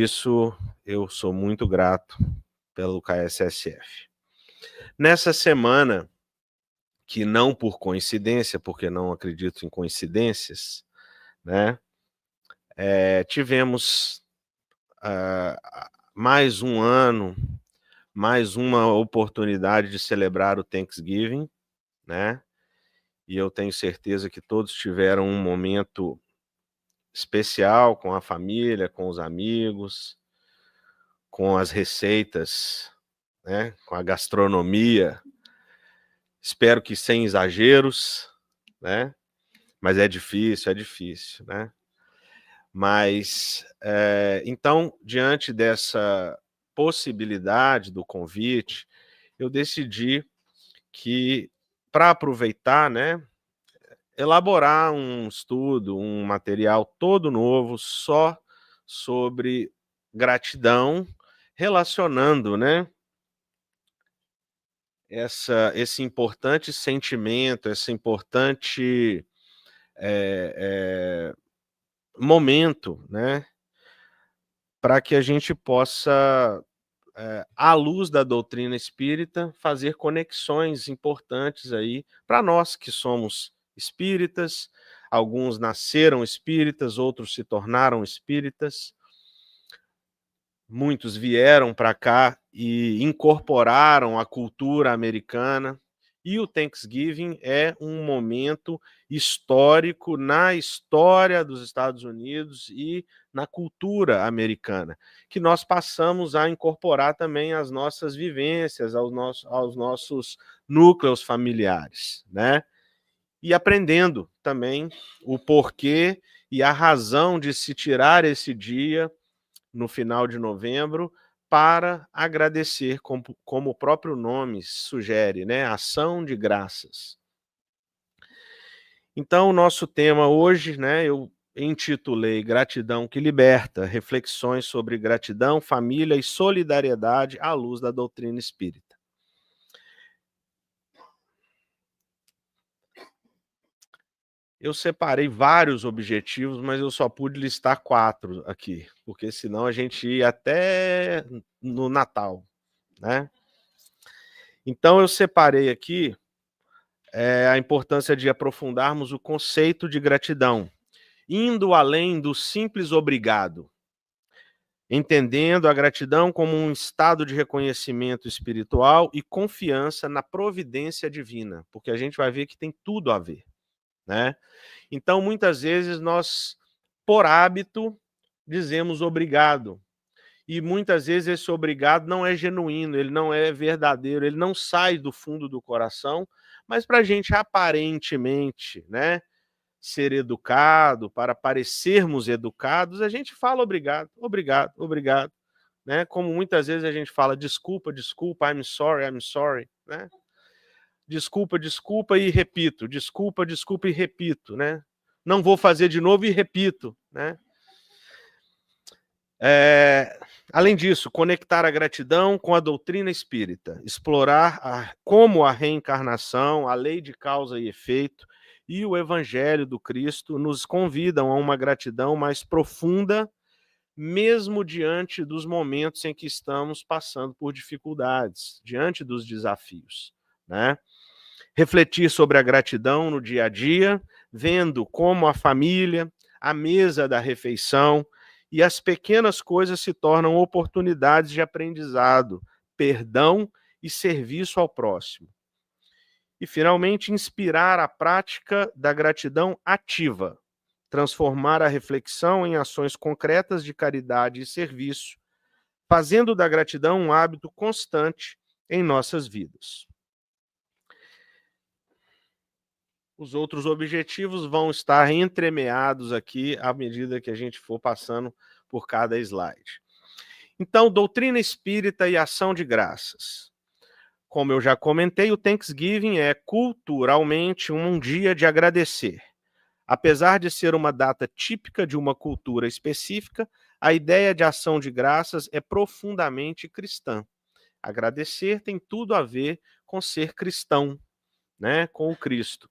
disso, eu sou muito grato pelo KSSF. Nessa semana, que não por coincidência, porque não acredito em coincidências, né, tivemos mais um ano, mais uma oportunidade de celebrar o Thanksgiving, né, e eu tenho certeza que todos tiveram um momento especial com a família, com os amigos, com as receitas, né, com a gastronomia. Espero que sem exageros, né, mas é difícil, né. Mas, então, diante dessa possibilidade do convite, eu decidi que, para aproveitar, né, elaborar um estudo, um material todo novo só sobre gratidão, relacionando, né, esse importante sentimento, esse importante momento, né, para que a gente possa, à luz da doutrina espírita, fazer conexões importantes aí para nós que somos espíritas. Alguns nasceram espíritas, outros se tornaram espíritas, muitos vieram para cá e incorporaram a cultura americana, e o Thanksgiving é um momento histórico na história dos Estados Unidos e na cultura americana, que nós passamos a incorporar também às nossas vivências, aos nossos núcleos familiares, né? E aprendendo também o porquê e a razão de se tirar esse dia no final de novembro, para agradecer, como o próprio nome sugere, né? Ação de graças. Então, o nosso tema hoje, né, eu intitulei Gratidão que Liberta, reflexões sobre gratidão, família e solidariedade à luz da doutrina espírita. Eu separei vários objetivos, mas eu só pude listar 4 aqui, porque senão a gente ia até no Natal, né? Então eu separei aqui a importância de aprofundarmos o conceito de gratidão, indo além do simples obrigado, entendendo a gratidão como um estado de reconhecimento espiritual e confiança na providência divina, porque a gente vai ver que tem tudo a ver, né? Então, muitas vezes nós, por hábito, dizemos obrigado, e muitas vezes esse obrigado não é genuíno, ele não é verdadeiro, ele não sai do fundo do coração, mas para a gente aparentemente, né, ser educado, para parecermos educados, a gente fala obrigado, obrigado, obrigado, né? Como muitas vezes a gente fala desculpa, desculpa, I'm sorry, né? Desculpa, desculpa e repito, desculpa, desculpa e repito, né? Não vou fazer de novo e repito, né? Além disso, conectar a gratidão com a doutrina espírita, explorar como a reencarnação, a lei de causa e efeito e o evangelho do Cristo nos convidam a uma gratidão mais profunda, mesmo diante dos momentos em que estamos passando por dificuldades, diante dos desafios, né? Refletir sobre a gratidão no dia a dia, vendo como a família, a mesa da refeição e as pequenas coisas se tornam oportunidades de aprendizado, perdão e serviço ao próximo. E, finalmente, inspirar a prática da gratidão ativa, transformar a reflexão em ações concretas de caridade e serviço, fazendo da gratidão um hábito constante em nossas vidas. Os outros objetivos vão estar entremeados aqui à medida que a gente for passando por cada slide. Então, doutrina espírita e ação de graças. Como eu já comentei, o Thanksgiving é culturalmente um dia de agradecer. Apesar de ser uma data típica de uma cultura específica, a ideia de ação de graças é profundamente cristã. Agradecer tem tudo a ver com ser cristão, né, com o Cristo.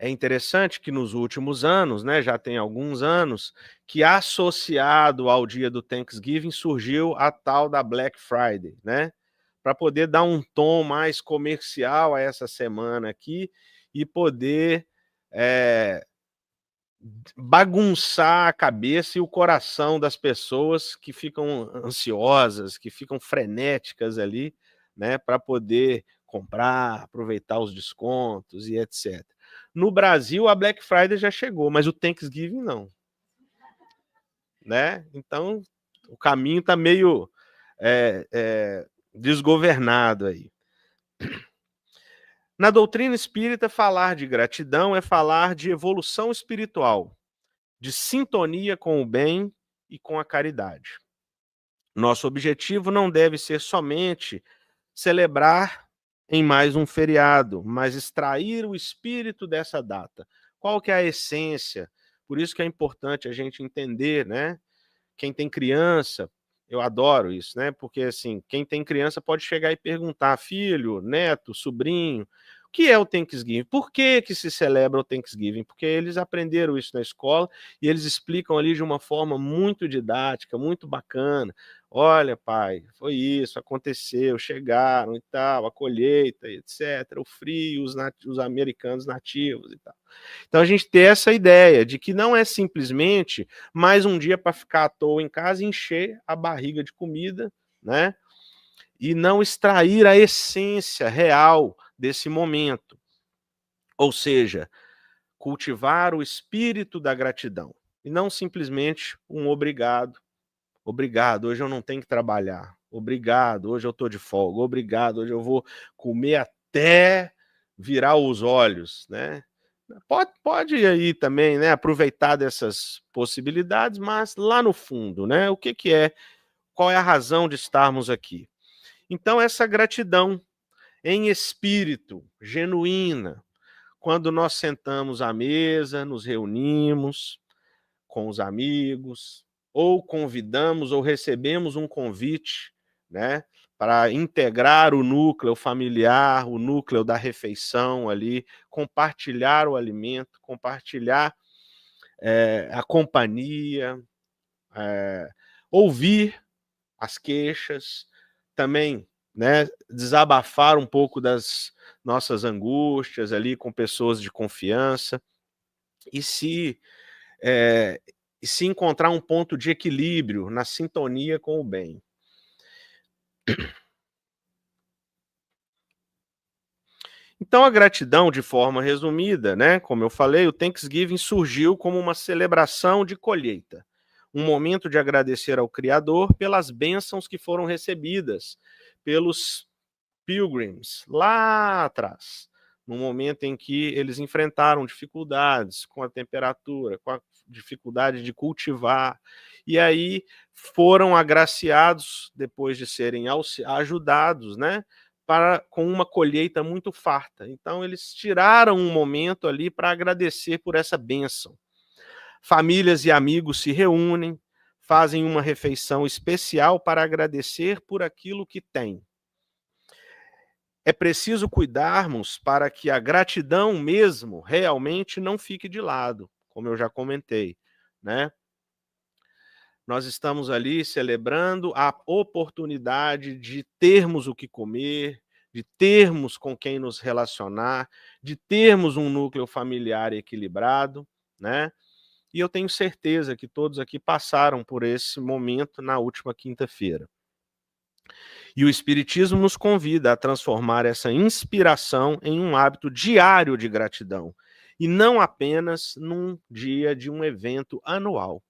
É interessante que nos últimos anos, né, já tem alguns anos, que associado ao dia do Thanksgiving surgiu a tal da Black Friday, né, para poder dar um tom mais comercial a essa semana aqui e poder, eh, bagunçar a cabeça e o coração das pessoas que ficam ansiosas, que ficam frenéticas ali, né, para poder comprar, aproveitar os descontos e etc. No Brasil, a Black Friday já chegou, mas o Thanksgiving não, né? Então, o caminho está meio desgovernado aí. Na doutrina espírita, falar de gratidão é falar de evolução espiritual, de sintonia com o bem e com a caridade. Nosso objetivo não deve ser somente celebrar em mais um feriado, mas extrair o espírito dessa data. Qual que é a essência? Por isso que é importante a gente entender, né? Quem tem criança, eu adoro isso, né? Porque assim, quem tem criança pode chegar e perguntar: filho, neto, sobrinho, o que é o Thanksgiving? Por que que se celebra o Thanksgiving? Porque eles aprenderam isso na escola e eles explicam ali de uma forma muito didática, muito bacana. Olha, pai, foi isso, aconteceu, chegaram e tal, a colheita, etc. O frio, os americanos nativos e tal. Então a gente tem essa ideia de que não é simplesmente mais um dia para ficar à toa em casa e encher a barriga de comida, né? E não extrair a essência real desse momento. Ou seja, cultivar o espírito da gratidão. E não simplesmente um obrigado. Obrigado, hoje eu não tenho que trabalhar. Obrigado, hoje eu estou de folga. Obrigado, hoje eu vou comer até virar os olhos, né? Pode aí também, né, aproveitar dessas possibilidades, mas lá no fundo, né, o que que é, qual é a razão de estarmos aqui? Então essa gratidão em espírito, genuína, quando nós sentamos à mesa, nos reunimos com os amigos, ou convidamos ou recebemos um convite, né, para integrar o núcleo familiar, o núcleo da refeição ali, compartilhar o alimento, compartilhar a companhia, ouvir as queixas, também, né, desabafar um pouco das nossas angústias ali com pessoas de confiança e é, se encontrar um ponto de equilíbrio na sintonia com o bem. Então, a gratidão, de forma resumida, né, como eu falei, o Thanksgiving surgiu como uma celebração de colheita, um momento de agradecer ao Criador pelas bênçãos que foram recebidas pelos Pilgrims lá atrás, no momento em que eles enfrentaram dificuldades com a temperatura, com a dificuldade de cultivar, e aí foram agraciados, depois de serem ajudados, né, com uma colheita muito farta. Então eles tiraram um momento ali para agradecer por essa bênção. Famílias e amigos se reúnem, fazem uma refeição especial para agradecer por aquilo que têm. É preciso cuidarmos para que a gratidão mesmo realmente não fique de lado, como eu já comentei, né? Nós estamos ali celebrando a oportunidade de termos o que comer, de termos com quem nos relacionar, de termos um núcleo familiar equilibrado, né? E eu tenho certeza que todos aqui passaram por esse momento na última quinta-feira. E o Espiritismo nos convida a transformar essa inspiração em um hábito diário de gratidão, e não apenas num dia de um evento anual.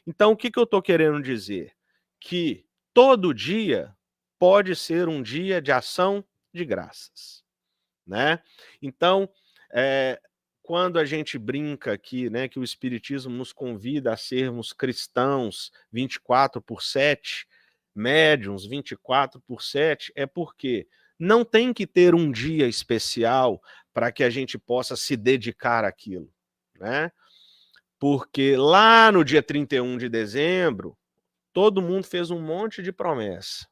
Então, o que eu estou querendo dizer? Que todo dia pode ser um dia de ação de graças, né? Então, quando a gente brinca aqui, né, que o Espiritismo nos convida a sermos cristãos 24/7, médiuns 24/7, é porque não tem que ter um dia especial para que a gente possa se dedicar àquilo, né? Porque lá no dia 31 de dezembro, todo mundo fez um monte de promessa,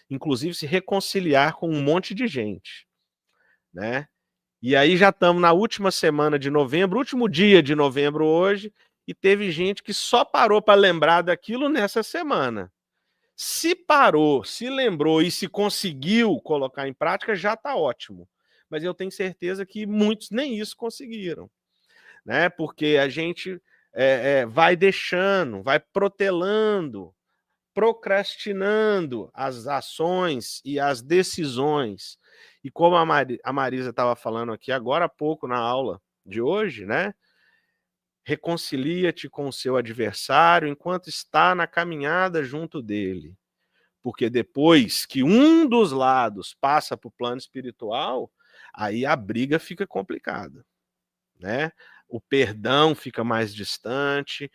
inclusive se reconciliar com um monte de gente, né? E aí já estamos na última semana de novembro, último dia de novembro hoje, e teve gente que só parou para lembrar daquilo nessa semana. Se parou, se lembrou e se conseguiu colocar em prática, já está ótimo. Mas eu tenho certeza que muitos nem isso conseguiram, né? Porque a gente vai deixando, vai protelando, procrastinando as ações e as decisões. E como a Marisa estava falando aqui agora há pouco na aula de hoje, né? Reconcilia-te com o seu adversário enquanto está na caminhada junto dele. Porque depois que um dos lados passa para o plano espiritual, aí a briga fica complicada, né? O perdão fica mais distante,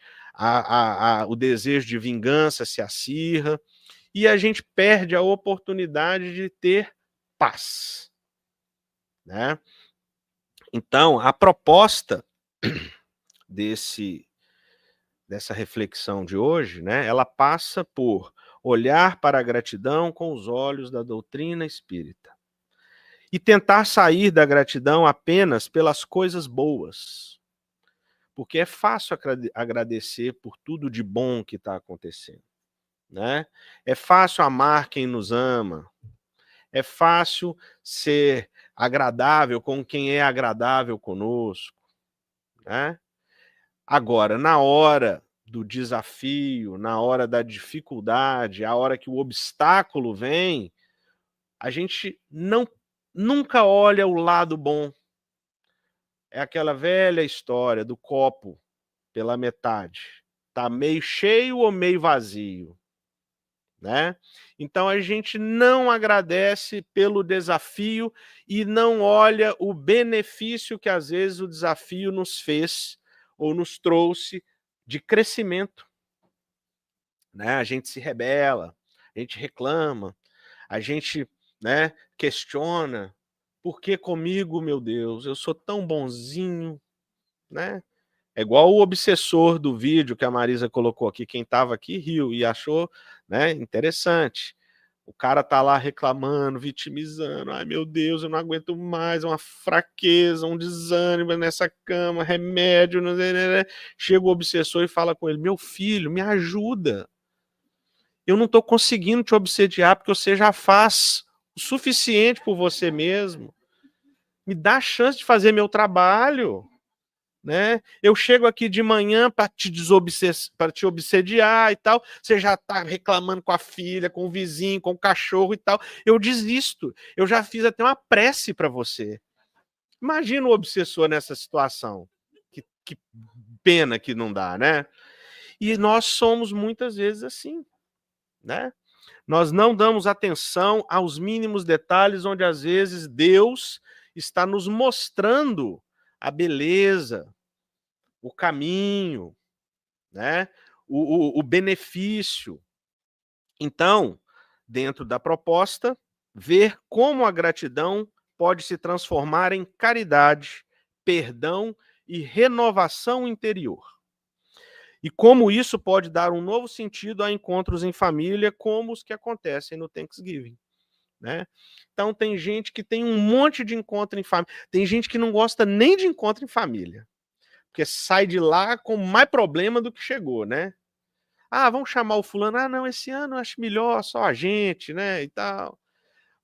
o desejo de vingança se acirra, e a gente perde a oportunidade de ter paz, né? Então, a proposta dessa reflexão de hoje, né, ela passa por olhar para a gratidão com os olhos da doutrina espírita e tentar sair da gratidão apenas pelas coisas boas, porque é fácil agradecer por tudo de bom que está acontecendo, né? É fácil amar quem nos ama, é fácil ser agradável com quem é agradável conosco, né? Agora, na hora do desafio, na hora da dificuldade, a hora que o obstáculo vem, a gente nunca olha o lado bom. É aquela velha história do copo pela metade. Tá meio cheio ou meio vazio, né? Então a gente não agradece pelo desafio e não olha o benefício que às vezes o desafio nos fez ou nos trouxe de crescimento, né? A gente se rebela, a gente reclama, a gente, né, questiona. Por que comigo, meu Deus? Eu sou tão bonzinho, né? É igual o obsessor do vídeo que a Marisa colocou aqui, quem estava aqui riu e achou, né, interessante. O cara tá lá reclamando, vitimizando. Ai, meu Deus, eu não aguento mais, uma fraqueza, um desânimo nessa cama, remédio. Chega o obsessor e fala com ele: meu filho, me ajuda. Eu não estou conseguindo te obsediar porque você já faz o suficiente por você mesmo. Me dá a chance de fazer meu trabalho. Né? Eu chego aqui de manhã para te obsediar e tal, você já está reclamando com a filha, com o vizinho, com o cachorro e tal. Eu desisto. Eu já fiz até uma prece para você. Imagina o obsessor nessa situação. Que pena que não dá, né? E nós somos muitas vezes assim, né? Nós não damos atenção aos mínimos detalhes onde às vezes Deus está nos mostrando a beleza, o caminho, né? O benefício. Então, dentro da proposta, ver como a gratidão pode se transformar em caridade, perdão e renovação interior. E como isso pode dar um novo sentido a encontros em família, como os que acontecem no Thanksgiving, né? Então tem gente que tem um monte de encontro em família, tem gente que não gosta nem de encontro em família, porque sai de lá com mais problema do que chegou, né? Ah, vamos chamar o fulano. Ah, não, esse ano eu acho melhor só a gente, né, e tal.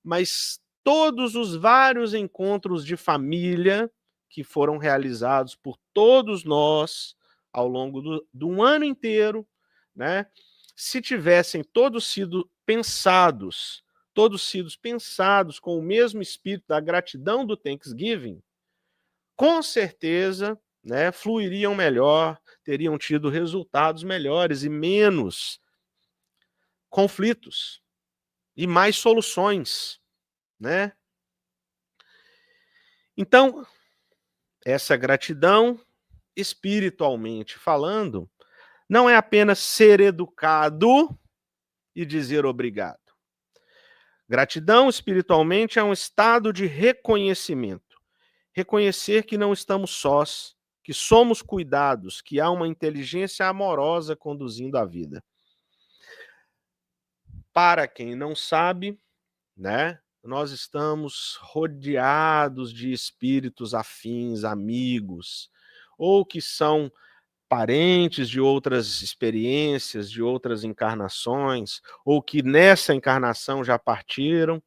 Mas todos os vários encontros de família que foram realizados por todos nós ao longo do ano inteiro, né, se tivessem todos sido pensados com o mesmo espírito da gratidão do Thanksgiving, com certeza, né, fluiriam melhor, teriam tido resultados melhores e menos conflitos e mais soluções, né? Então, essa gratidão, espiritualmente falando, não é apenas ser educado e dizer obrigado. Gratidão, espiritualmente, é um estado de reconhecimento. Reconhecer que não estamos sós, que somos cuidados, que há uma inteligência amorosa conduzindo a vida. Para quem não sabe, né, nós estamos rodeados de espíritos afins, amigos, ou que são parentes de outras experiências, de outras encarnações, ou que nessa encarnação já partiram,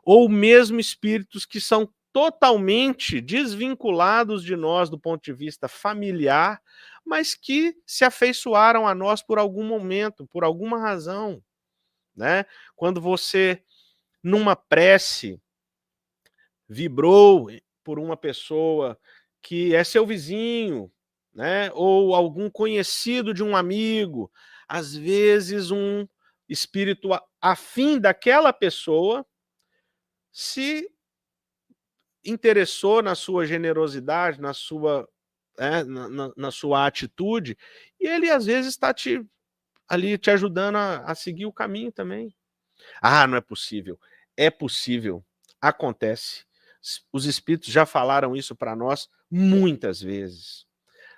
ou mesmo espíritos que são totalmente desvinculados de nós do ponto de vista familiar, mas que se afeiçoaram a nós por algum momento, por alguma razão, né? Quando você, numa prece, vibrou por uma pessoa que é seu vizinho, né? Ou algum conhecido de um amigo, às vezes um espírito afim daquela pessoa se interessou na sua generosidade, na sua, na sua atitude, e ele às vezes está ali te ajudando a seguir o caminho também. Ah, não é possível. É possível. Acontece. Os espíritos já falaram isso para nós muitas vezes.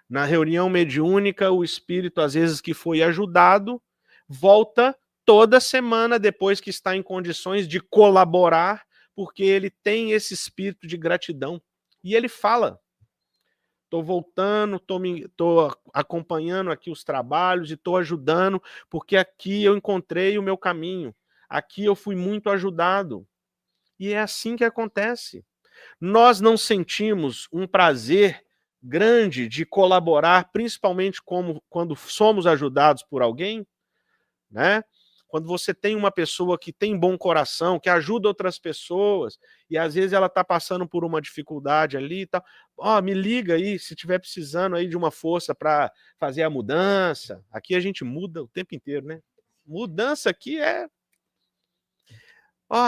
Na reunião mediúnica, o espírito, às vezes que foi ajudado, volta toda semana depois que está em condições de colaborar, porque ele tem esse espírito de gratidão. E ele fala: estou voltando, estou acompanhando aqui os trabalhos e estou ajudando, porque aqui eu encontrei o meu caminho. Aqui eu fui muito ajudado. E é assim que acontece. Nós não sentimos um prazer grande de colaborar, principalmente quando somos ajudados por alguém, né? Quando você tem uma pessoa que tem bom coração, que ajuda outras pessoas, e às vezes ela está passando por uma dificuldade ali e tal, me liga aí, se estiver precisando aí de uma força para fazer a mudança. Aqui a gente muda o tempo inteiro, né? Mudança aqui é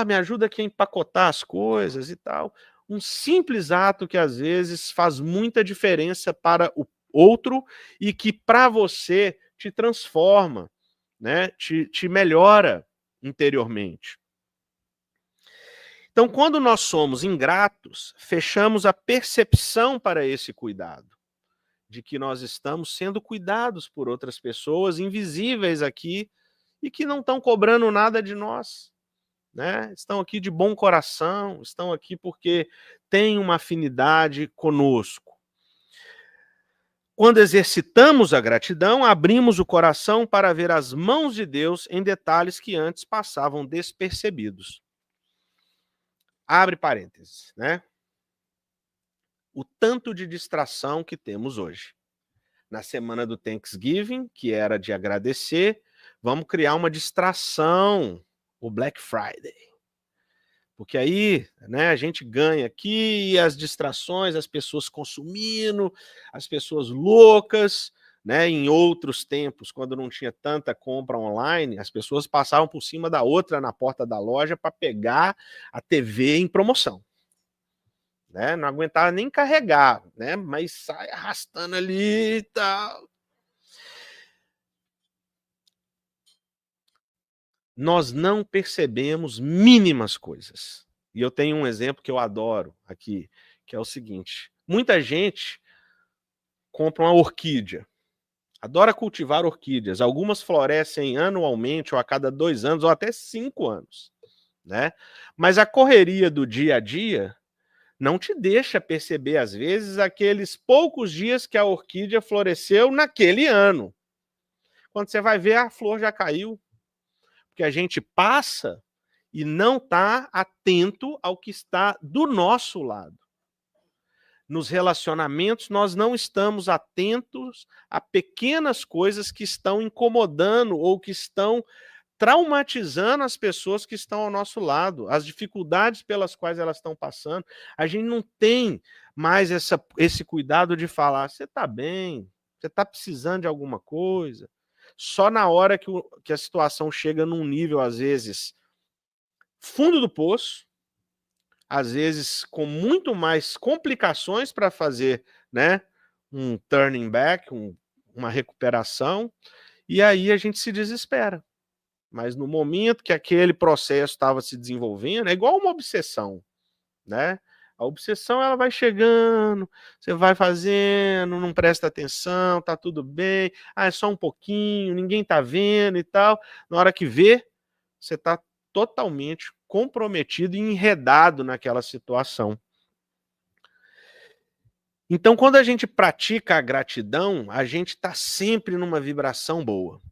me ajuda aqui a empacotar as coisas e tal. Um simples ato que às vezes faz muita diferença para o outro e que para você te transforma, né? Te melhora interiormente. Então, quando nós somos ingratos, fechamos a percepção para esse cuidado, de que nós estamos sendo cuidados por outras pessoas invisíveis aqui e que não estão cobrando nada de nós. Né? Estão aqui de bom coração, estão aqui porque têm uma afinidade conosco. Quando exercitamos a gratidão, abrimos o coração para ver as mãos de Deus em detalhes que antes passavam despercebidos. Abre parênteses, né? O tanto de distração que temos hoje. Na semana do Thanksgiving, que era de agradecer, vamos criar uma distração, o Black Friday. Porque aí, né, a gente ganha aqui as distrações, as pessoas consumindo, as pessoas loucas, né? Em outros tempos, quando não tinha tanta compra online, as pessoas passavam por cima da outra na porta da loja para pegar a TV em promoção. Né? Não aguentava nem carregar, né? Mas sai arrastando ali e tal. Nós não percebemos mínimas coisas. E eu tenho um exemplo que eu adoro aqui, que é o seguinte: muita gente compra uma orquídea, adora cultivar orquídeas. Algumas florescem anualmente, ou a cada 2 anos, ou até 5 anos. Né? Mas a correria do dia a dia não te deixa perceber, às vezes, aqueles poucos dias que a orquídea floresceu naquele ano. Quando você vai ver, a flor já caiu. Porque a gente passa e não está atento ao que está do nosso lado. Nos relacionamentos, nós não estamos atentos a pequenas coisas que estão incomodando ou que estão traumatizando as pessoas que estão ao nosso lado, as dificuldades pelas quais elas estão passando. A gente não tem mais esse cuidado de falar: você está bem? Você está precisando de alguma coisa? Só na hora que a situação chega num nível, às vezes, fundo do poço, às vezes com muito mais complicações para fazer, né, um turning back, uma recuperação, e aí a gente se desespera. Mas no momento que aquele processo estava se desenvolvendo, é igual uma obsessão, né? A obsessão, ela vai chegando, você vai fazendo, não presta atenção, tá tudo bem, é só um pouquinho, ninguém tá vendo e tal. Na hora que vê, você tá totalmente comprometido e enredado naquela situação. Então, quando a gente pratica a gratidão, a gente está sempre numa vibração boa.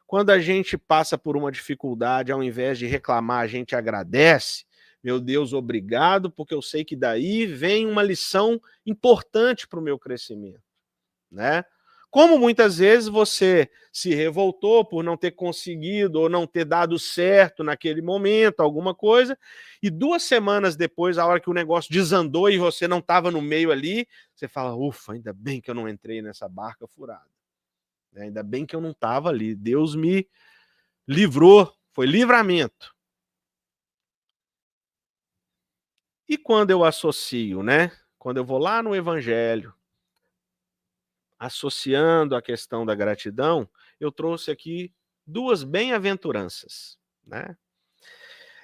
Quando a gente passa por uma dificuldade, ao invés de reclamar, a gente agradece. Meu Deus, obrigado, porque eu sei que daí vem uma lição importante para o meu crescimento, né? Como muitas vezes você se revoltou por não ter conseguido ou não ter dado certo naquele momento, alguma coisa, e 2 semanas depois, a hora que o negócio desandou e você não estava no meio ali, você fala, ufa, ainda bem que eu não entrei nessa barca furada. Ainda bem que eu não estava ali. Deus me livrou, foi livramento. E quando eu associo, né? Quando eu vou lá no Evangelho, associando a questão da gratidão, eu trouxe aqui 2 bem-aventuranças, né?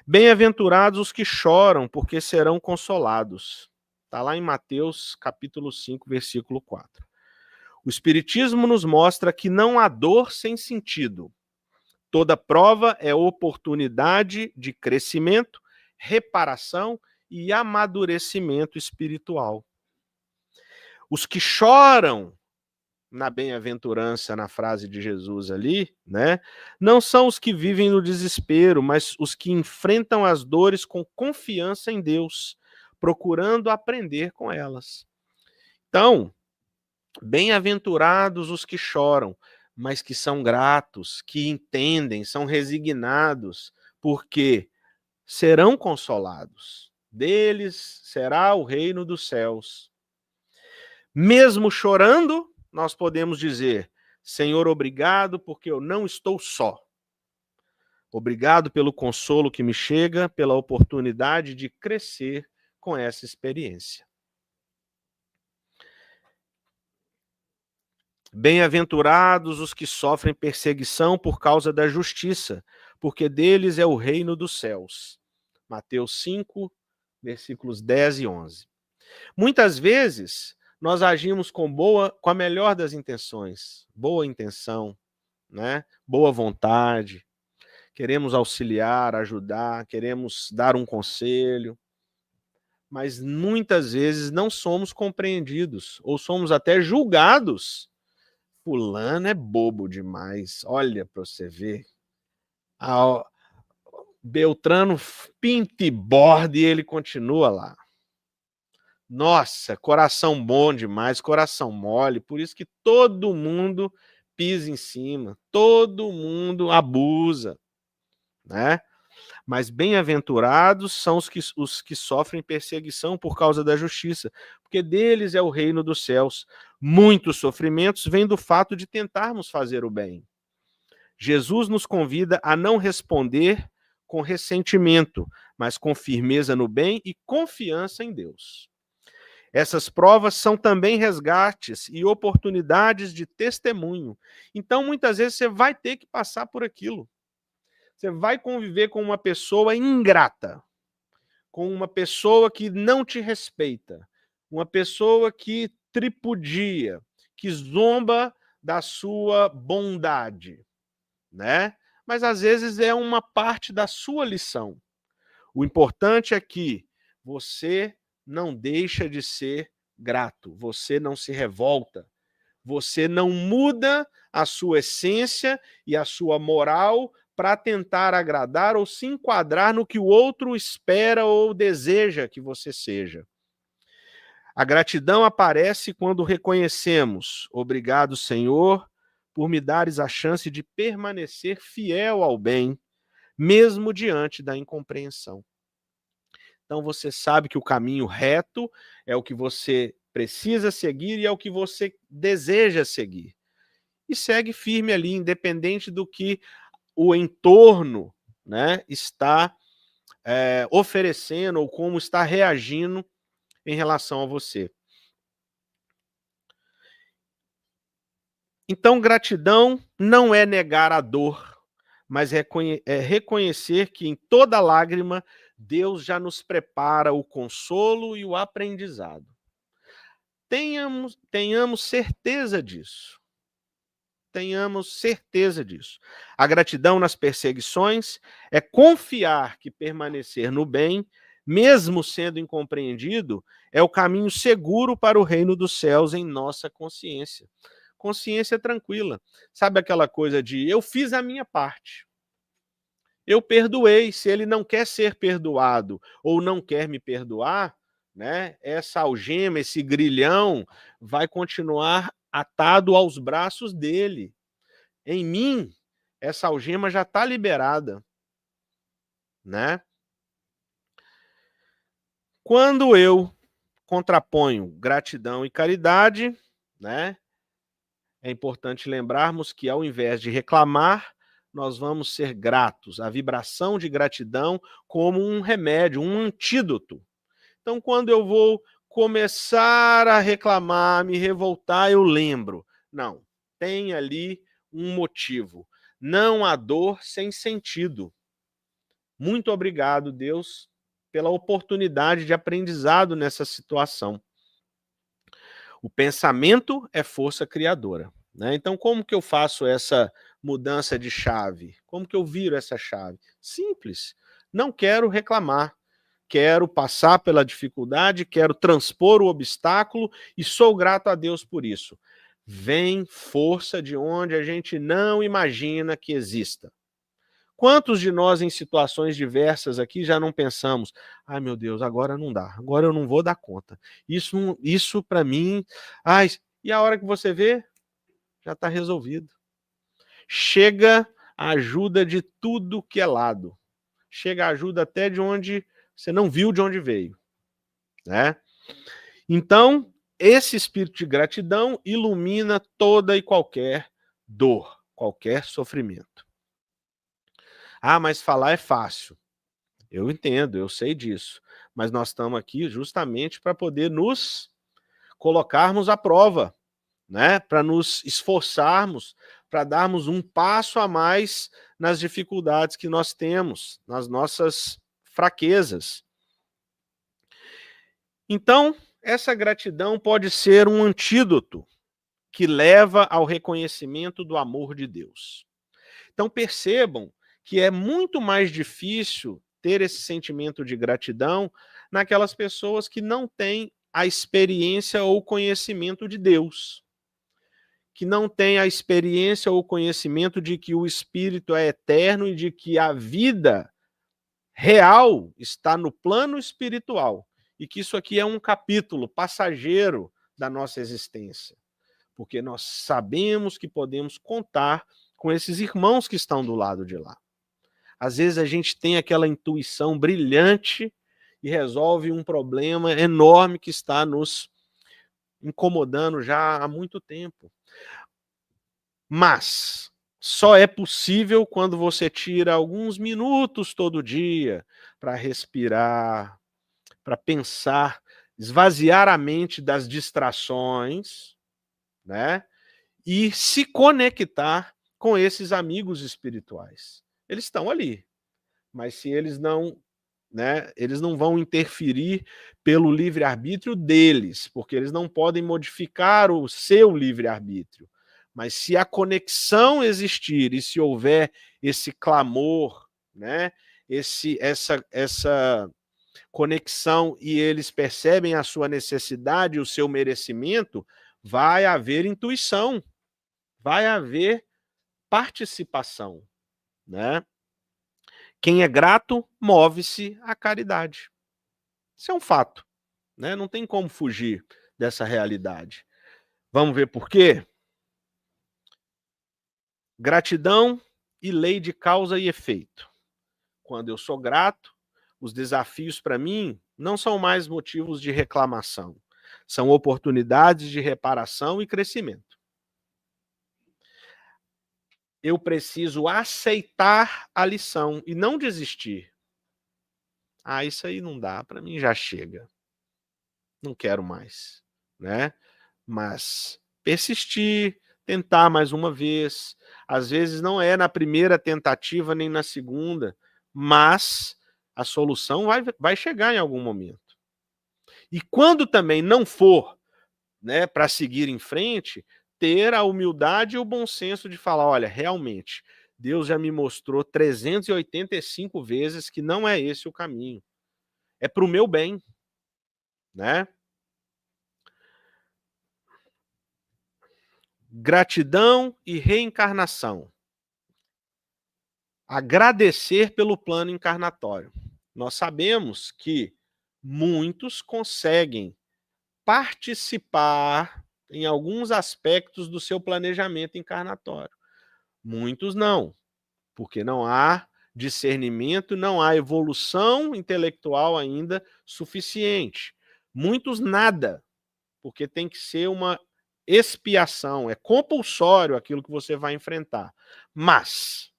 Bem-aventurados os que choram, porque serão consolados. Está lá em Mateus, capítulo 5, versículo 4. O Espiritismo nos mostra que não há dor sem sentido. Toda prova é oportunidade de crescimento, reparação e amadurecimento espiritual. Os que choram na bem-aventurança, na frase de Jesus ali, né, não são os que vivem no desespero, mas os que enfrentam as dores com confiança em Deus, procurando aprender com elas. Então, bem-aventurados os que choram, mas que são gratos, que entendem, são resignados, porque serão consolados. Deles será o reino dos céus. Mesmo chorando, nós podemos dizer: Senhor, obrigado, porque eu não estou só. Obrigado pelo consolo que me chega, pela oportunidade de crescer com essa experiência. Bem-aventurados os que sofrem perseguição por causa da justiça, porque deles é o reino dos céus. Mateus 5, versículos 10 e 11. Muitas vezes, nós agimos com a melhor das intenções, boa intenção, né? Boa vontade, queremos auxiliar, ajudar, queremos dar um conselho, mas muitas vezes não somos compreendidos ou somos até julgados. Fulano é bobo demais, olha para você ver. Beltrano pinta e borda e ele continua lá. Nossa, coração bom demais, coração mole, por isso que todo mundo pisa em cima, todo mundo abusa, né? Mas bem-aventurados são os que sofrem perseguição por causa da justiça, porque deles é o reino dos céus. Muitos sofrimentos vêm do fato de tentarmos fazer o bem. Jesus nos convida a não responder com ressentimento, mas com firmeza no bem e confiança em Deus. Essas provas são também resgates e oportunidades de testemunho. Então, muitas vezes, você vai ter que passar por aquilo. Você vai conviver com uma pessoa ingrata, com uma pessoa que não te respeita, uma pessoa que tripudia, que zomba da sua bondade, né? Mas às vezes é uma parte da sua lição. O importante é que você não deixa de ser grato, você não se revolta, você não muda a sua essência e a sua moral para tentar agradar ou se enquadrar no que o outro espera ou deseja que você seja. A gratidão aparece quando reconhecemos: obrigado, Senhor, por me dares a chance de permanecer fiel ao bem, mesmo diante da incompreensão. Então você sabe que o caminho reto é o que você precisa seguir e é o que você deseja seguir. E segue firme ali, independente do que o entorno, né, está oferecendo ou como está reagindo em relação a você. Então, gratidão não é negar a dor, mas é reconhecer que em toda lágrima Deus já nos prepara o consolo e o aprendizado. Tenhamos certeza disso. Tenhamos certeza disso. A gratidão nas perseguições é confiar que permanecer no bem, mesmo sendo incompreendido, é o caminho seguro para o reino dos céus em nossa consciência. Consciência tranquila. Sabe aquela coisa de eu fiz a minha parte. Eu perdoei. Se ele não quer ser perdoado ou não quer me perdoar, né, essa algema, esse grilhão vai continuar atado aos braços dele. Em mim, essa algema já está liberada, né? Quando eu contraponho gratidão e caridade, né, é importante lembrarmos que ao invés de reclamar, nós vamos ser gratos. A vibração de gratidão como um remédio, um antídoto. Então, quando eu vou começar a reclamar, me revoltar, eu lembro. Não, tem ali um motivo. Não há dor sem sentido. Muito obrigado, Deus, pela oportunidade de aprendizado nessa situação. O pensamento é força criadora, né? Então, como que eu faço essa mudança de chave? Como que eu viro essa chave? Simples. Não quero reclamar. Quero passar pela dificuldade, quero transpor o obstáculo e sou grato a Deus por isso. Vem força de onde a gente não imagina que exista. Quantos de nós, em situações diversas aqui, já não pensamos, ai meu Deus, agora não dá, agora eu não vou dar conta. Isso para mim, ai, e a hora que você vê, já está resolvido. Chega a ajuda de tudo que é lado. Chega a ajuda até de onde você não viu de onde veio, né? Então, esse espírito de gratidão ilumina toda e qualquer dor, qualquer sofrimento. Ah, mas falar é fácil. Eu entendo, eu sei disso. Mas nós estamos aqui justamente para poder nos colocarmos à prova, né? Para nos esforçarmos, para darmos um passo a mais nas dificuldades que nós temos, nas nossas fraquezas. Então, essa gratidão pode ser um antídoto que leva ao reconhecimento do amor de Deus. Então, percebam que é muito mais difícil ter esse sentimento de gratidão naquelas pessoas que não têm a experiência ou conhecimento de Deus, que não têm a experiência ou conhecimento de que o Espírito é eterno e de que a vida real está no plano espiritual e que isso aqui é um capítulo passageiro da nossa existência, porque nós sabemos que podemos contar com esses irmãos que estão do lado de lá. Às vezes a gente tem aquela intuição brilhante e resolve um problema enorme que está nos incomodando já há muito tempo. Mas só é possível quando você tira alguns minutos todo dia para respirar, para pensar, esvaziar a mente das distrações, né? E se conectar com esses amigos espirituais. Eles estão ali, mas se eles não, né, eles não vão interferir pelo livre-arbítrio deles, porque eles não podem modificar o seu livre-arbítrio. Mas se a conexão existir e se houver esse clamor, né, essa conexão e eles percebem a sua necessidade e o seu merecimento, vai haver intuição, vai haver participação, né? Quem é grato move-se à caridade. Isso é um fato, né? Não tem como fugir dessa realidade. Vamos ver por quê? Gratidão e lei de causa e efeito. Quando eu sou grato, os desafios para mim não são mais motivos de reclamação, são oportunidades de reparação e crescimento. Eu preciso aceitar a lição e não desistir. Ah, isso aí não dá, para mim já chega. Não quero mais, né? Mas persistir, tentar mais uma vez. Às vezes não é na primeira tentativa nem na segunda, mas a solução vai chegar em algum momento. E quando também não for, né, para seguir em frente, ter a humildade e o bom senso de falar: olha, realmente, Deus já me mostrou 385 vezes que não é esse o caminho. É para o meu bem, né? Gratidão e reencarnação. Agradecer pelo plano encarnatório. Nós sabemos que muitos conseguem participar em alguns aspectos do seu planejamento encarnatório. Muitos não, porque não há discernimento, não há evolução intelectual ainda suficiente. Muitos nada, porque tem que ser uma expiação, é compulsório aquilo que você vai enfrentar. Mas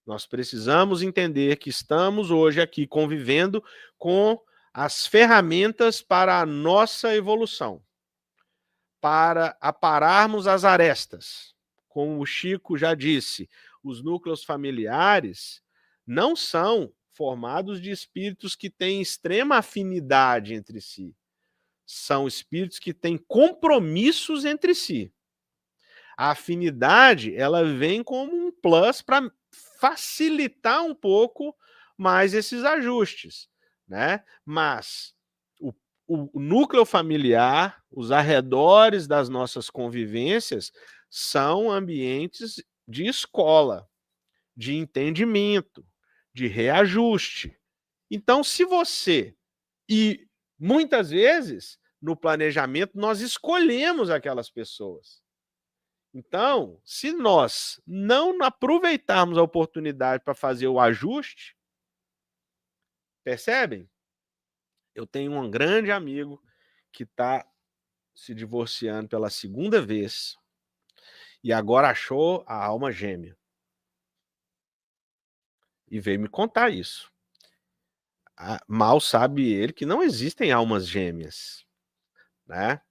nós precisamos entender que estamos hoje aqui convivendo com as ferramentas para a nossa evolução, para apararmos as arestas. Como o Chico já disse, os núcleos familiares não são formados de espíritos que têm extrema afinidade entre si. São espíritos que têm compromissos entre si. A afinidade, ela vem como um plus para facilitar um pouco mais esses ajustes, né? Mas o núcleo familiar, os arredores das nossas convivências, são ambientes de escola, de entendimento, de reajuste. Então, se você... E muitas vezes, no planejamento, nós escolhemos aquelas pessoas. Então, se nós não aproveitarmos a oportunidade para fazer o ajuste, percebem? Eu tenho um grande amigo que está se divorciando pela segunda vez e agora achou a alma gêmea. E veio me contar isso. Mal sabe ele que não existem almas gêmeas, né?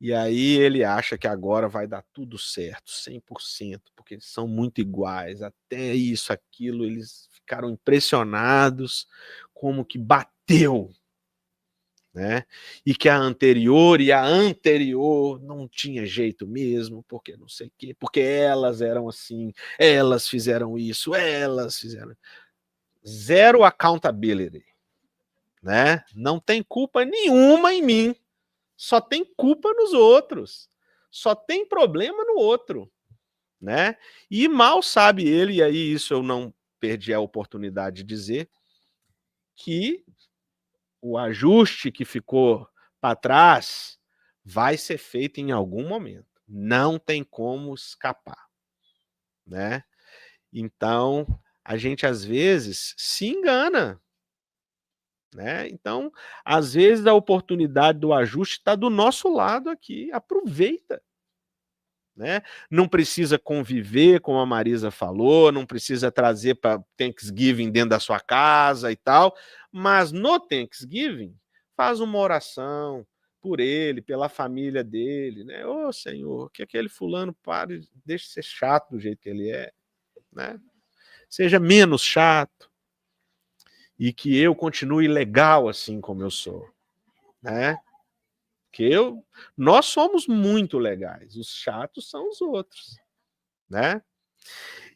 E aí ele acha que agora vai dar tudo certo, 100%, porque eles são muito iguais, até isso, aquilo, eles ficaram impressionados como que bateu, né? E que a anterior e a anterior não tinha jeito mesmo, porque não sei o quê, porque elas eram assim, elas fizeram isso, elas fizeram... Zero accountability, né? Não tem culpa nenhuma em mim. Só tem culpa nos outros, só tem problema no outro, né? E mal sabe ele, e aí isso eu não perdi a oportunidade de dizer, que o ajuste que ficou para trás vai ser feito em algum momento. Não tem como escapar, né? Então, a gente às vezes se engana, né? Então, às vezes a oportunidade do ajuste está do nosso lado aqui, aproveita. Né? Não precisa conviver, como a Marisa falou, não precisa trazer para Thanksgiving dentro da sua casa e tal, mas no Thanksgiving, faz uma oração por ele, pela família dele, né? Ô Senhor, que aquele fulano pare, deixe de ser chato do jeito que ele é, né? Seja menos chato e que eu continue legal assim como eu sou, né? Que nós somos muito legais, os chatos são os outros, né?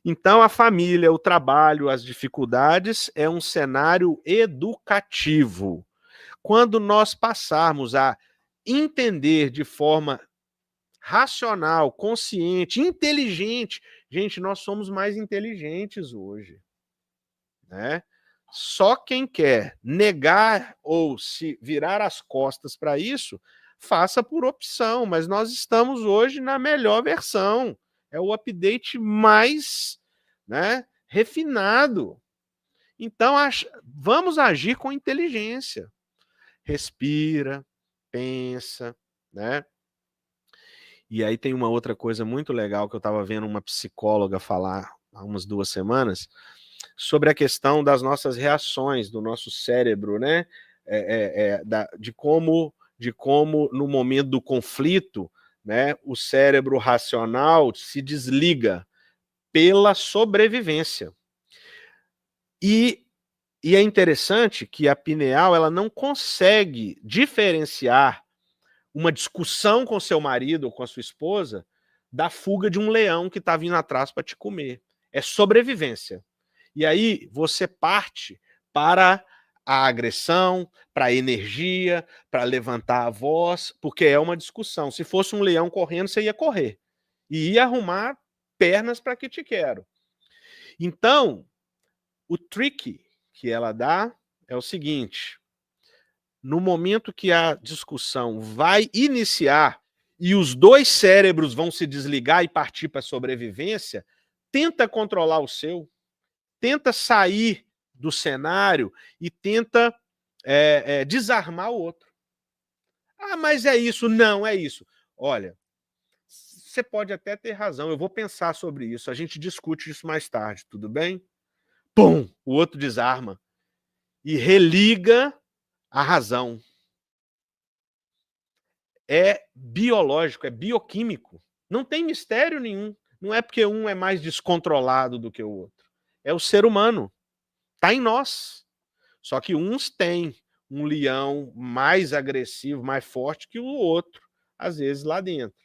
Então, a família, o trabalho, as dificuldades é um cenário educativo. Quando nós passarmos a entender de forma racional, consciente, inteligente, gente, nós somos mais inteligentes hoje, né? Só quem quer negar ou se virar as costas para isso, faça por opção, mas nós estamos hoje na melhor versão. É o update mais, né, refinado. Então, vamos agir com inteligência. Respira, pensa, né? E aí tem uma outra coisa muito legal que eu estava vendo uma psicóloga falar há umas 2 semanas, sobre a questão das nossas reações, do nosso cérebro, né? De como no momento do conflito, né, o cérebro racional se desliga pela sobrevivência. E é interessante que a pineal ela não consegue diferenciar uma discussão com seu marido ou com a sua esposa da fuga de um leão que está vindo atrás para te comer. É sobrevivência. E aí você parte para a agressão, para a energia, para levantar a voz, porque é uma discussão. Se fosse um leão correndo, você ia correr. E ia arrumar pernas para que te quero. Então, o trick que ela dá é o seguinte: no momento que a discussão vai iniciar e os dois cérebros vão se desligar e partir para a sobrevivência, tenta controlar o seu, tenta sair do cenário e tenta desarmar o outro. Ah, mas é isso. Não, é isso. Olha, você pode até ter razão, eu vou pensar sobre isso, a gente discute isso mais tarde, tudo bem? Pum! O outro desarma e religa a razão. É biológico, é bioquímico. Não tem mistério nenhum. Não é porque um é mais descontrolado do que o outro. É o ser humano. Está em nós. Só que uns têm um leão mais agressivo, mais forte que o outro, às vezes lá dentro.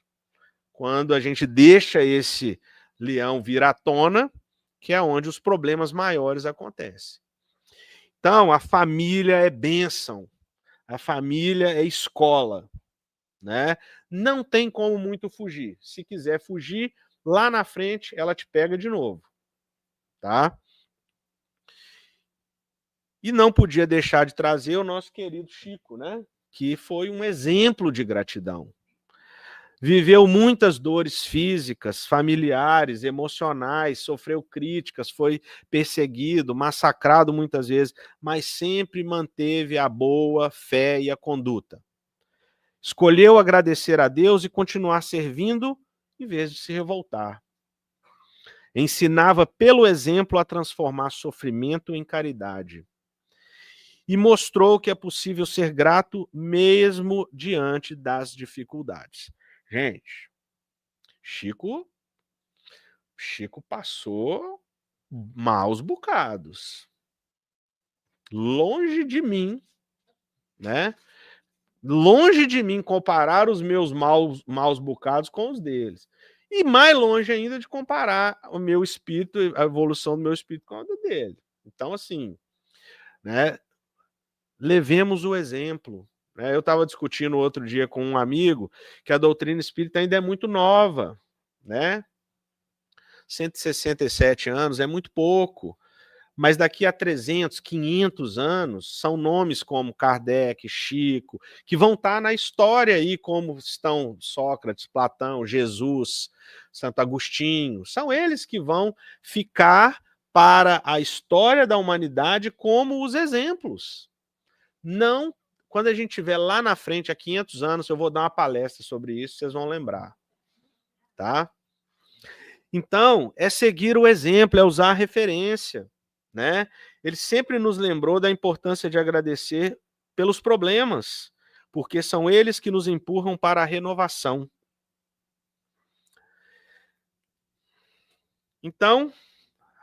Quando a gente deixa esse leão vir à tona, que é onde os problemas maiores acontecem. Então, a família é bênção. A família é escola. Né? Não tem como muito fugir. Se quiser fugir, lá na frente ela te pega de novo. Tá? E não podia deixar de trazer o nosso querido Chico, né? Que foi um exemplo de gratidão. Viveu muitas dores físicas, familiares, emocionais, sofreu críticas, foi perseguido, massacrado muitas vezes, mas sempre manteve a boa fé e a conduta. Escolheu agradecer a Deus e continuar servindo em vez de se revoltar. Ensinava pelo exemplo a transformar sofrimento em caridade. E mostrou que é possível ser grato mesmo diante das dificuldades. Gente, Chico passou maus bocados. Longe de mim, né? Longe de mim comparar os meus maus bocados com os deles. E mais longe ainda de comparar o meu espírito, a evolução do meu espírito com a dele. Então, assim, né, levemos o exemplo. Né? Eu estava discutindo outro dia com um amigo que a doutrina espírita ainda é muito nova, né? 167 anos é muito pouco. Mas daqui a 300, 500 anos, são nomes como Kardec, Chico, que vão estar na história aí, como estão Sócrates, Platão, Jesus, Santo Agostinho. São eles que vão ficar para a história da humanidade como os exemplos. Não, quando a gente estiver lá na frente, há 500 anos, eu vou dar uma palestra sobre isso, vocês vão lembrar. Tá? Então, é seguir o exemplo, é usar a referência. Né? Ele sempre nos lembrou da importância de agradecer pelos problemas, porque são eles que nos empurram para a renovação. Então,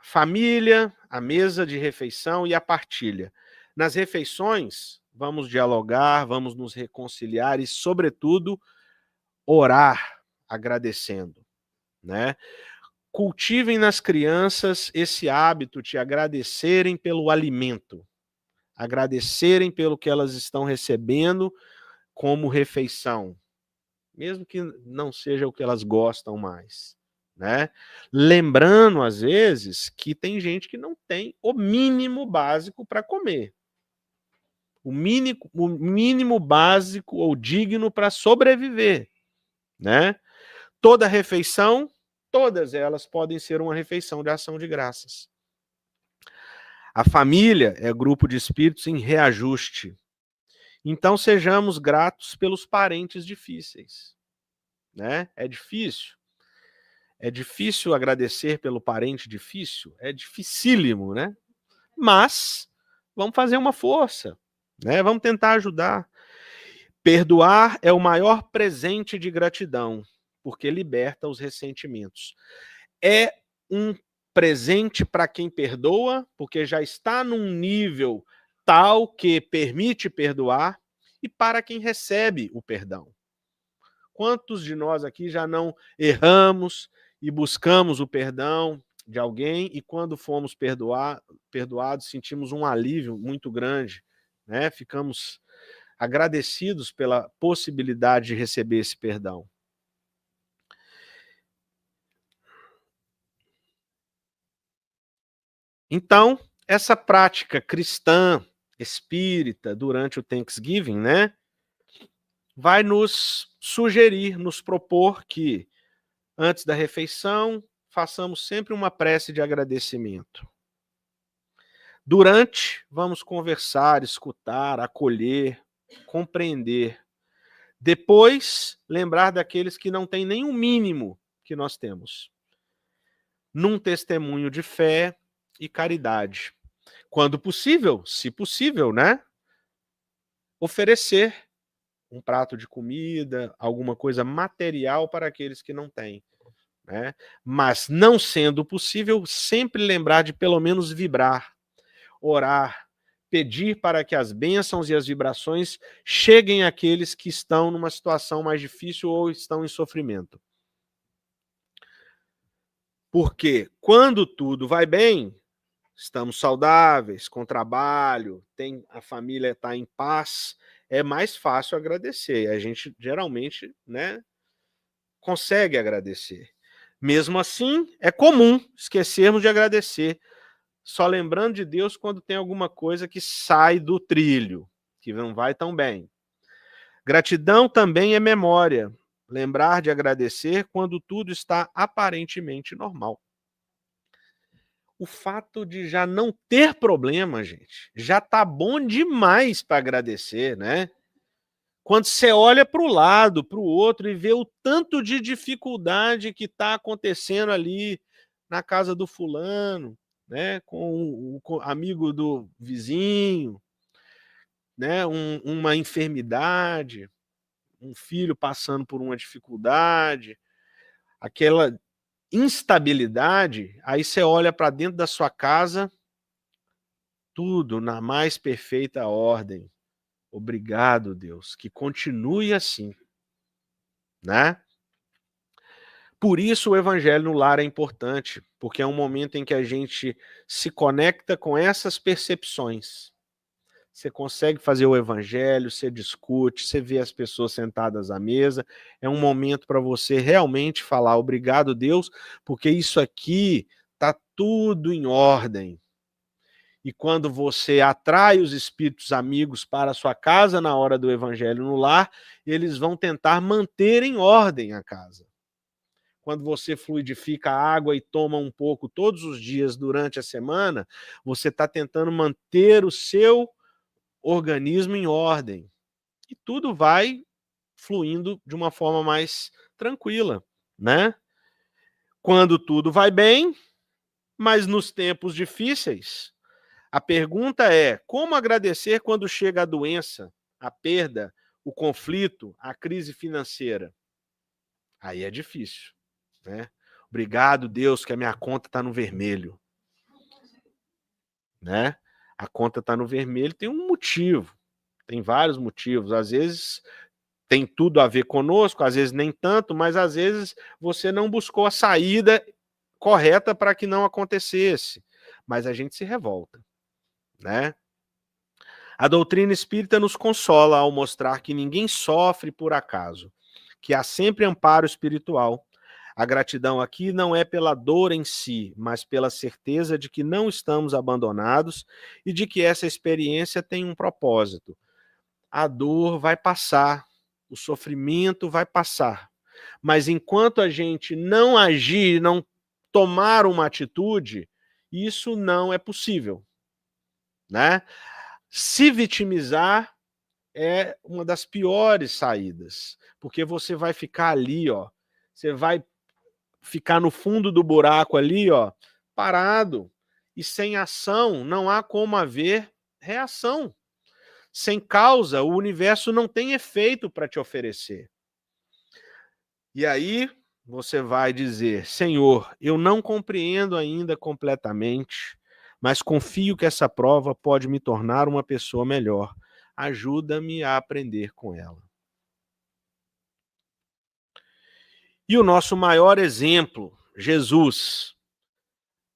família, a mesa de refeição e a partilha. Nas refeições, vamos dialogar, vamos nos reconciliar e, sobretudo, orar agradecendo. Né? Cultivem nas crianças esse hábito de agradecerem pelo alimento, agradecerem pelo que elas estão recebendo como refeição, mesmo que não seja o que elas gostam mais, né? Lembrando, às vezes, que tem gente que não tem o mínimo básico para comer. O mínimo básico ou digno para sobreviver, né? Toda refeição, todas elas podem ser uma refeição de ação de graças. A família é grupo de espíritos em reajuste. Então sejamos gratos pelos parentes difíceis. Né? É difícil. É difícil agradecer pelo parente difícil? É dificílimo, né? Mas vamos fazer uma força. Né? Vamos tentar ajudar. Perdoar é o maior presente de gratidão, porque liberta os ressentimentos. É um presente para quem perdoa, porque já está num nível tal que permite perdoar, e para quem recebe o perdão. Quantos de nós aqui já não erramos e buscamos o perdão de alguém e quando fomos perdoados sentimos um alívio muito grande, né? Ficamos agradecidos pela possibilidade de receber esse perdão. Então, essa prática cristã, espírita, durante o Thanksgiving, né, vai nos sugerir, nos propor que, antes da refeição, façamos sempre uma prece de agradecimento. Durante, vamos conversar, escutar, acolher, compreender. Depois, lembrar daqueles que não têm nem o mínimo que nós temos. Num testemunho de fé e caridade. Quando possível, se possível, né? Oferecer um prato de comida, alguma coisa material para aqueles que não têm. Né? Mas, não sendo possível, sempre lembrar de pelo menos vibrar, orar, pedir para que as bênçãos e as vibrações cheguem àqueles que estão numa situação mais difícil ou estão em sofrimento. Porque quando tudo vai bem, estamos saudáveis, com trabalho, a família está em paz, é mais fácil agradecer. A gente geralmente, né, consegue agradecer. Mesmo assim, é comum esquecermos de agradecer, só lembrando de Deus quando tem alguma coisa que sai do trilho, que não vai tão bem. Gratidão também é memória. Lembrar de agradecer quando tudo está aparentemente normal. O fato de já não ter problema, gente, já tá bom demais para agradecer, né? Quando você olha para o lado, para o outro e vê o tanto de dificuldade que está acontecendo ali na casa do fulano, né? Com o amigo do vizinho, né? Uma enfermidade, um filho passando por uma dificuldade, aquela instabilidade, aí você olha para dentro da sua casa, tudo na mais perfeita ordem. Obrigado, Deus, que continue assim, né? Por isso o evangelho no lar é importante, porque é um momento em que a gente se conecta com essas percepções. Você consegue fazer o evangelho, você discute, você vê as pessoas sentadas à mesa, é um momento para você realmente falar obrigado, Deus, porque isso aqui está tudo em ordem. E quando você atrai os espíritos amigos para a sua casa na hora do evangelho no lar, eles vão tentar manter em ordem a casa. Quando você fluidifica a água e toma um pouco todos os dias durante a semana, você está tentando manter o seu organismo em ordem. E tudo vai fluindo de uma forma mais tranquila, né? Quando tudo vai bem, mas nos tempos difíceis, a pergunta é: como agradecer quando chega a doença, a perda, o conflito, a crise financeira? Aí é difícil, né? Obrigado, Deus, que a minha conta está no vermelho, né? A conta está no vermelho, tem um motivo, tem vários motivos. Às vezes tem tudo a ver conosco, às vezes nem tanto, mas às vezes você não buscou a saída correta para que não acontecesse. Mas a gente se revolta, né? A doutrina espírita nos consola ao mostrar que ninguém sofre por acaso, que há sempre amparo espiritual. A gratidão aqui não é pela dor em si, mas pela certeza de que não estamos abandonados e de que essa experiência tem um propósito. A dor vai passar, o sofrimento vai passar, mas enquanto a gente não agir, não tomar uma atitude, isso não é possível, né? Se vitimizar é uma das piores saídas, porque você vai ficar ali, ó, você vai ficar no fundo do buraco ali, ó, parado, e sem ação não há como haver reação. Sem causa, o universo não tem efeito para te oferecer. E aí você vai dizer: Senhor, eu não compreendo ainda completamente, mas confio que essa prova pode me tornar uma pessoa melhor. Ajuda-me a aprender com ela. E o nosso maior exemplo, Jesus.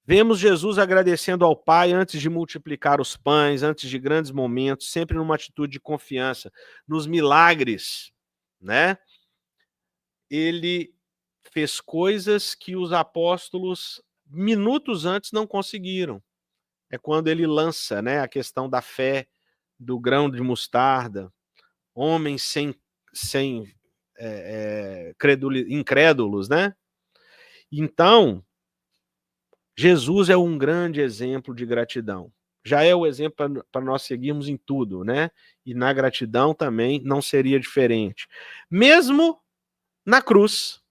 Vemos Jesus agradecendo ao Pai antes de multiplicar os pães, antes de grandes momentos, sempre numa atitude de confiança, nos milagres, né? Ele fez coisas que os apóstolos minutos antes não conseguiram. É quando ele lança, né, a questão da fé, do grão de mostarda, homens sem incrédulos, né? Então, Jesus é um grande exemplo de gratidão. Já é o exemplo para nós seguirmos em tudo, né? E na gratidão também não seria diferente. Mesmo na cruz.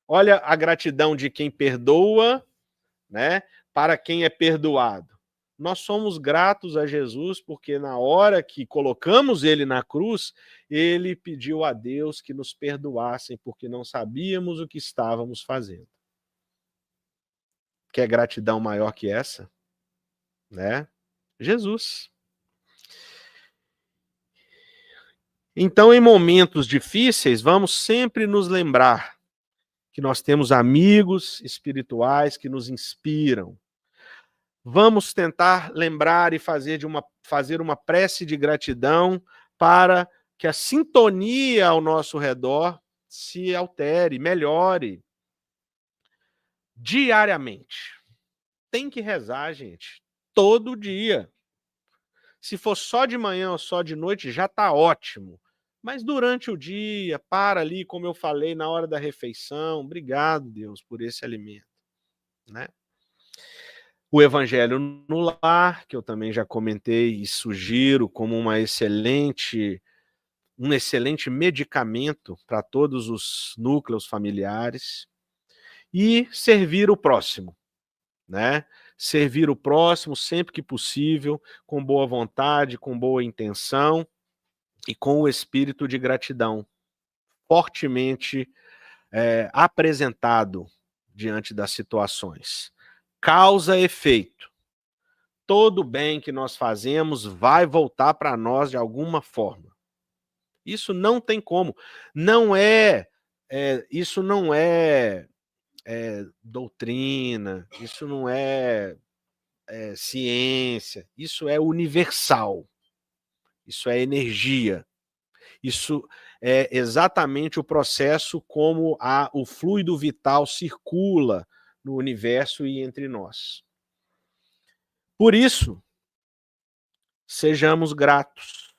Olha a gratidão de quem perdoa, né? Para quem é perdoado. Nós somos gratos a Jesus porque na hora que colocamos ele na cruz, ele pediu a Deus que nos perdoassem porque não sabíamos o que estávamos fazendo. Quer gratidão maior que essa? Né? Jesus. Então, em momentos difíceis, vamos sempre nos lembrar que nós temos amigos espirituais que nos inspiram. Vamos tentar lembrar e fazer uma prece de gratidão para que a sintonia ao nosso redor se altere, melhore diariamente. Tem que rezar, gente, todo dia. Se for só de manhã ou só de noite, já está ótimo. Mas durante o dia, para ali, como eu falei, na hora da refeição, obrigado, Deus, por esse alimento, né? O Evangelho no Lar, que eu também já comentei e sugiro como um excelente medicamento para todos os núcleos familiares. E servir o próximo, né? Servir o próximo sempre que possível, com boa vontade, com boa intenção e com o espírito de gratidão fortemente apresentado diante das situações. Causa-efeito. Todo bem que nós fazemos vai voltar para nós de alguma forma. Isso não tem como. Isso não é doutrina, isso não é ciência, isso é universal. Isso é energia. Isso é exatamente o processo como o fluido vital circula no universo e entre nós. Por isso, sejamos gratos.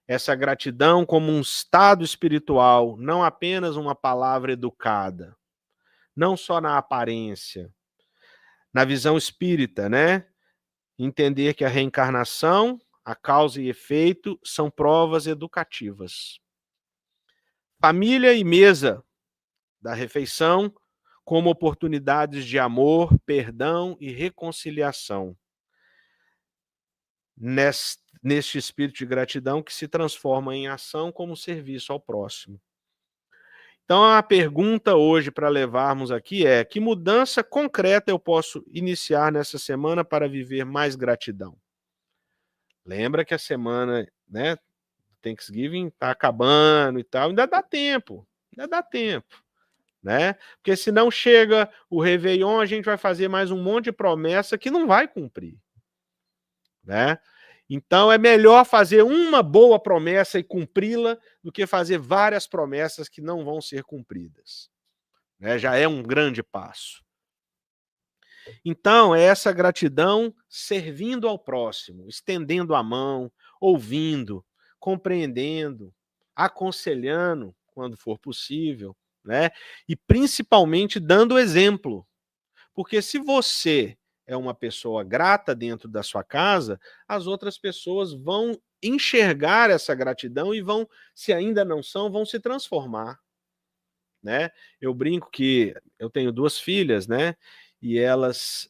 Essa gratidão como um estado espiritual, não apenas uma palavra educada, não só na aparência, na visão espírita, né? Entender que a reencarnação, a causa e efeito são provas educativas. Família e mesa da refeição como oportunidades de amor, perdão e reconciliação. Neste espírito de gratidão que se transforma em ação como serviço ao próximo. Então, a pergunta hoje para levarmos aqui é: que mudança concreta eu posso iniciar nessa semana para viver mais gratidão? Lembra que a semana, né, Thanksgiving está acabando e tal, ainda dá tempo, né? Porque se não chega o Réveillon, a gente vai fazer mais um monte de promessa que não vai cumprir, né? Então é melhor fazer uma boa promessa e cumpri-la do que fazer várias promessas que não vão ser cumpridas, né? Já é um grande passo. Então é essa gratidão servindo ao próximo, estendendo a mão, ouvindo, compreendendo, aconselhando quando for possível, né? E principalmente dando exemplo. Porque se você é uma pessoa grata dentro da sua casa, as outras pessoas vão enxergar essa gratidão e vão, se ainda não são, vão se transformar, né? Eu brinco que eu tenho 2 filhas, né? E elas,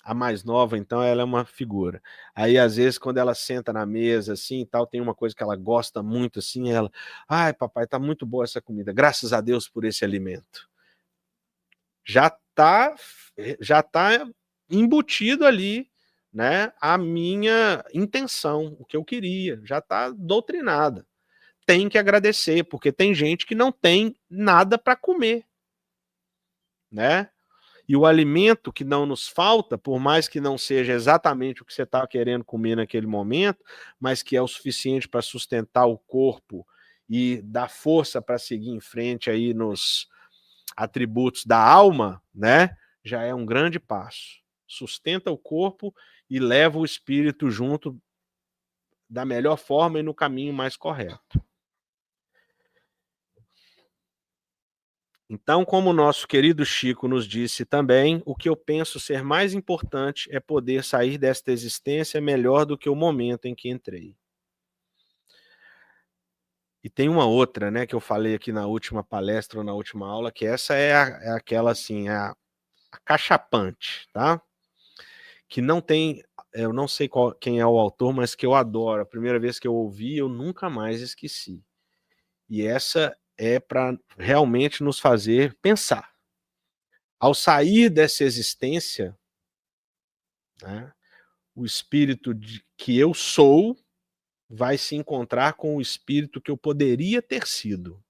a mais nova, então, ela é uma figura. Aí, às vezes, quando ela senta na mesa, assim, e tal, tem uma coisa que ela gosta muito, assim, ela, ai, papai, tá muito boa essa comida, graças a Deus por esse alimento. Já tá embutido ali, né, a minha intenção, o que eu queria, já tá doutrinada. tem que agradecer, porque tem gente que não tem nada para comer, né? E o alimento que não nos falta, por mais que não seja exatamente o que você está querendo comer naquele momento, mas que é o suficiente para sustentar o corpo e dar força para seguir em frente aí nos atributos da alma, né? Já é um grande passo. Sustenta o corpo e leva o espírito junto da melhor forma e no caminho mais correto. Então, como o nosso querido Chico nos disse também, o que eu penso ser mais importante é poder sair desta existência melhor do que o momento em que entrei. E tem uma outra, né, que eu falei aqui na última palestra ou na última aula, que essa é aquela assim, a cachapante, tá? Que não tem, eu não sei quem é o autor, mas que eu adoro. A primeira vez que eu ouvi, eu nunca mais esqueci. E essa é para realmente nos fazer pensar. Ao sair dessa existência, né, o espírito que eu sou vai se encontrar com o espírito que eu poderia ter sido.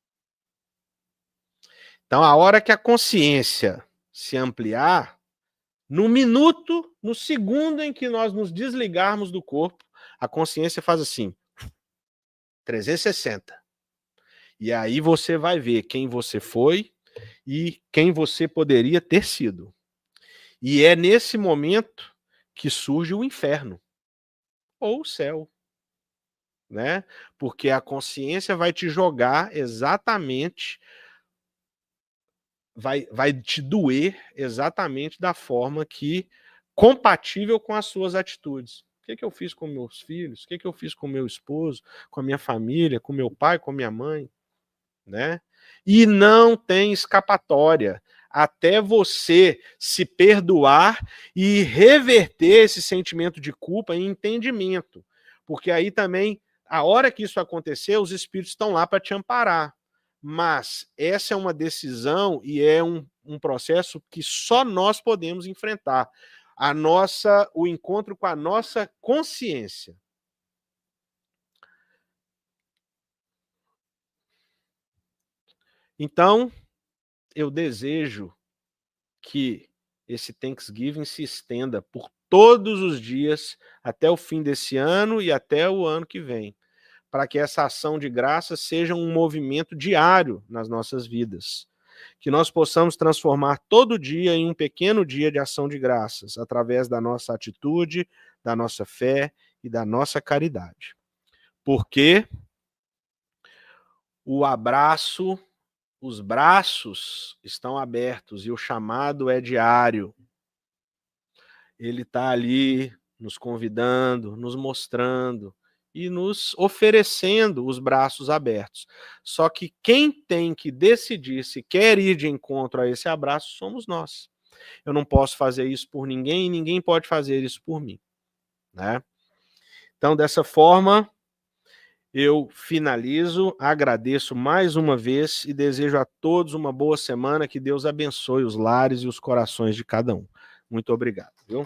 Então, a hora que a consciência se ampliar, no minuto, no segundo em que nós nos desligarmos do corpo, a consciência faz assim, 360. E aí você vai ver quem você foi e quem você poderia ter sido. E é nesse momento que surge o inferno ou o céu, né? Porque a consciência vai te jogar exatamente, vai te doer exatamente da forma que compatível com as suas atitudes. O que eu fiz com meus filhos? O que eu fiz com meu esposo, com a minha família, com meu pai, com minha mãe, né? E não tem escapatória até você se perdoar e reverter esse sentimento de culpa em entendimento. Porque aí também, a hora que isso acontecer, os espíritos estão lá para te amparar. Mas essa é uma decisão e é um processo que só nós podemos enfrentar. O encontro com a nossa consciência. Então, eu desejo que esse Thanksgiving se estenda por todos os dias até o fim desse ano e até o ano que vem, para que essa ação de graça seja um movimento diário nas nossas vidas. Que nós possamos transformar todo dia em um pequeno dia de ação de graças, através da nossa atitude, da nossa fé e da nossa caridade. Porque o abraço, os braços estão abertos e o chamado é diário. Ele está ali nos convidando, nos mostrando e nos oferecendo os braços abertos. Só que quem tem que decidir se quer ir de encontro a esse abraço somos nós. Eu não posso fazer isso por ninguém e ninguém pode fazer isso por mim, né? Então, dessa forma, eu finalizo, agradeço mais uma vez e desejo a todos uma boa semana, que Deus abençoe os lares e os corações de cada um. Muito obrigado, viu?